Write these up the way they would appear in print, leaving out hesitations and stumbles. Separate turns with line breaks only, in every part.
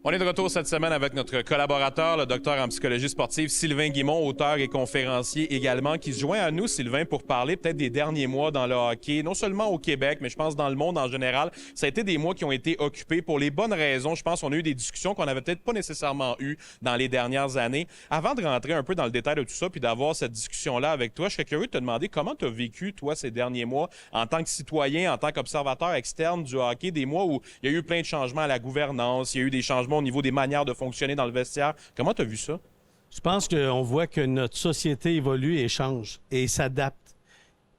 On est de retour cette semaine avec notre collaborateur, le docteur en psychologie sportive, Sylvain Guimond, auteur et conférencier également, qui se joint à nous, Sylvain, pour parler peut-être des derniers mois dans le hockey, non seulement au Québec, mais je pense dans le monde en général. Ça a été des mois qui ont été occupés pour les bonnes raisons. Je pense qu'on a eu des discussions qu'on n'avait peut-être pas nécessairement eues dans les dernières années. Avant de rentrer un peu dans le détail de tout ça, puis d'avoir cette discussion-là avec toi, je serais curieux de te demander comment tu as vécu, toi, ces derniers mois, en tant que citoyen, en tant qu'observateur externe du hockey, des mois où il y a eu plein de changements à la gouvernance, il y a eu des changements au niveau des manières de fonctionner dans le vestiaire. Comment tu as vu ça?
Je pense qu'on voit que notre société évolue et change et s'adapte.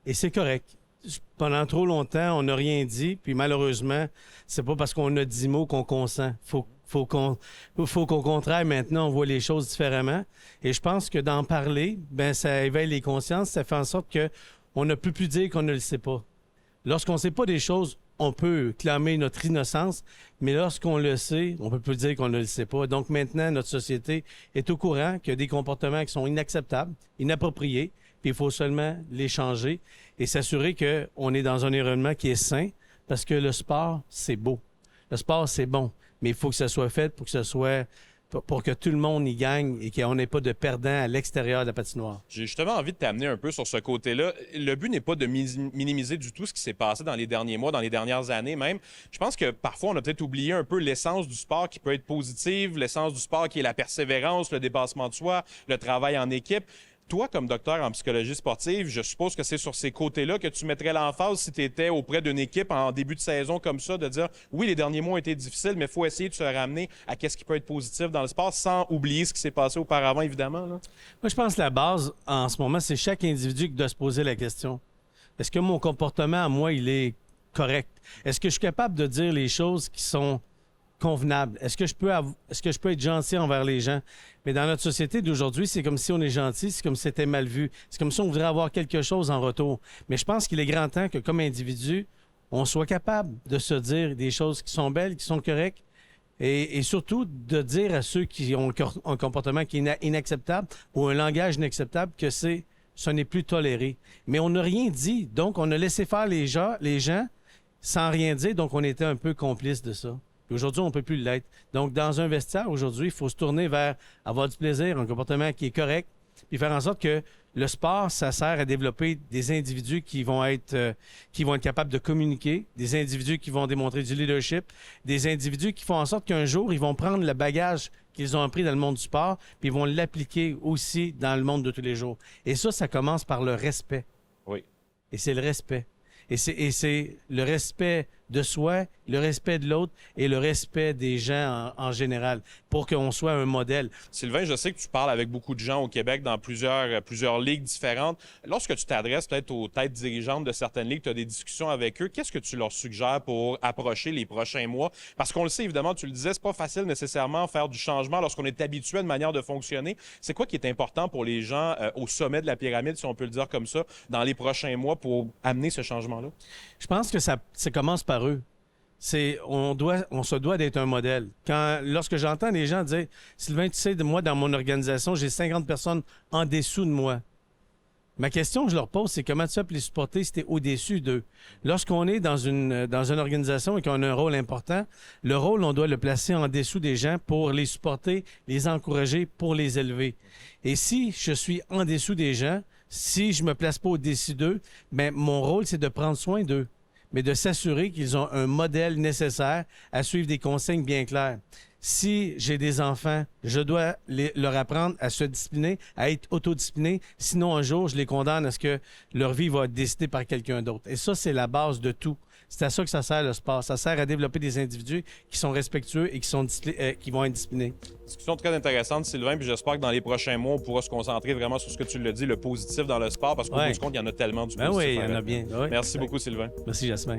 Et c'est correct. Pendant trop longtemps, on n'a rien dit, puis malheureusement, c'est pas parce qu'on a 10 mots qu'on consent. Faut qu'au contraire, maintenant, on voit les choses différemment. Et je pense que d'en parler, ben ça éveille les consciences, ça fait en sorte qu'on ne peut plus dire qu'on ne le sait pas. Lorsqu'on ne sait pas des choses, on peut clamer notre innocence, mais lorsqu'on le sait, on peut plus dire qu'on ne le sait pas. Donc maintenant, notre société est au courant qu'il y a des comportements qui sont inacceptables, inappropriés, puis il faut seulement les changer et s'assurer qu'on est dans un environnement qui est sain, parce que le sport, c'est beau. Le sport, c'est bon, mais il faut que ça soit fait pour que tout le monde y gagne et qu'on n'ait pas de perdants à l'extérieur de la patinoire.
J'ai justement envie de t'amener un peu sur ce côté-là. Le but n'est pas de minimiser du tout ce qui s'est passé dans les derniers mois, dans les dernières années même. Je pense que parfois, on a peut-être oublié un peu l'essence du sport qui peut être positive, l'essence du sport qui est la persévérance, le dépassement de soi, le travail en équipe. Toi, comme docteur en psychologie sportive, je suppose que c'est sur ces côtés-là que tu mettrais l'emphase si tu étais auprès d'une équipe en début de saison comme ça, de dire oui, les derniers mois ont été difficiles, mais il faut essayer de se ramener à ce qui peut être positif dans le sport sans oublier ce qui s'est passé auparavant, évidemment. Là.
Moi, je pense que la base, en ce moment, c'est chaque individu qui doit se poser la question. Est-ce que mon comportement, à moi, il est correct? Est-ce que je suis capable de dire les choses qui sont convenables? Est-ce que je peux être gentil envers les gens? Mais dans notre société d'aujourd'hui, c'est comme si on est gentil, c'est comme si c'était mal vu. C'est comme si on voudrait avoir quelque chose en retour. Mais je pense qu'il est grand temps que, comme individu, on soit capable de se dire des choses qui sont belles, qui sont correctes, et surtout de dire à ceux qui ont un comportement qui est inacceptable ou un langage inacceptable que ce n'est plus toléré. Mais on n'a rien dit, donc on a laissé faire les gens sans rien dire, donc on était un peu complices de ça. Aujourd'hui, on ne peut plus l'être. Donc, dans un vestiaire, aujourd'hui, il faut se tourner vers avoir du plaisir, un comportement qui est correct, puis faire en sorte que le sport, ça sert à développer des individus qui vont être capables de communiquer, des individus qui vont démontrer du leadership, des individus qui font en sorte qu'un jour, ils vont prendre le bagage qu'ils ont appris dans le monde du sport, puis ils vont l'appliquer aussi dans le monde de tous les jours. Et ça commence par le respect.
Oui.
Et c'est le respect. Et c'est le respect de soi, le respect de l'autre et le respect des gens en général pour qu'on soit un modèle.
Sylvain, je sais que tu parles avec beaucoup de gens au Québec dans plusieurs ligues différentes. Lorsque tu t'adresses peut-être aux têtes dirigeantes de certaines ligues, tu as des discussions avec eux, qu'est-ce que tu leur suggères pour approcher les prochains mois? Parce qu'on le sait, évidemment, tu le disais, c'est pas facile nécessairement faire du changement lorsqu'on est habitué à une manière de fonctionner. C'est quoi qui est important pour les gens au sommet de la pyramide, si on peut le dire comme ça, dans les prochains mois pour amener ce changement-là?
Je pense que ça commence par eux. On se doit d'être un modèle. Lorsque j'entends les gens dire « Sylvain, tu sais, moi, dans mon organisation, j'ai 50 personnes en dessous de moi. » Ma question que je leur pose, c'est comment tu peux les supporter si tu es au-dessus d'eux? Lorsqu'on est dans une organisation et qu'on a un rôle important, le rôle, on doit le placer en dessous des gens pour les supporter, les encourager, pour les élever. Et si je suis en dessous des gens, si je me place pas au-dessus d'eux, bien, mon rôle, c'est de prendre soin d'eux, mais de s'assurer qu'ils ont un modèle nécessaire à suivre des consignes bien claires. Si j'ai des enfants, je dois leur apprendre à se discipliner, à être autodisciplinés. Sinon, un jour, je les condamne à ce que leur vie va être décidée par quelqu'un d'autre. Et ça, c'est la base de tout. C'est à ça que ça sert le sport. Ça sert à développer des individus qui sont respectueux et qui vont être disciplinés.
Discussion très intéressante, Sylvain, puis j'espère que dans les prochains mois, on pourra se concentrer vraiment sur ce que tu l'as dit, le positif dans le sport, parce qu'au bout du compte, il y en a tellement du positif.
Oui, il y en a bien. Ouais.
Merci beaucoup, Sylvain.
Merci, Jasmin.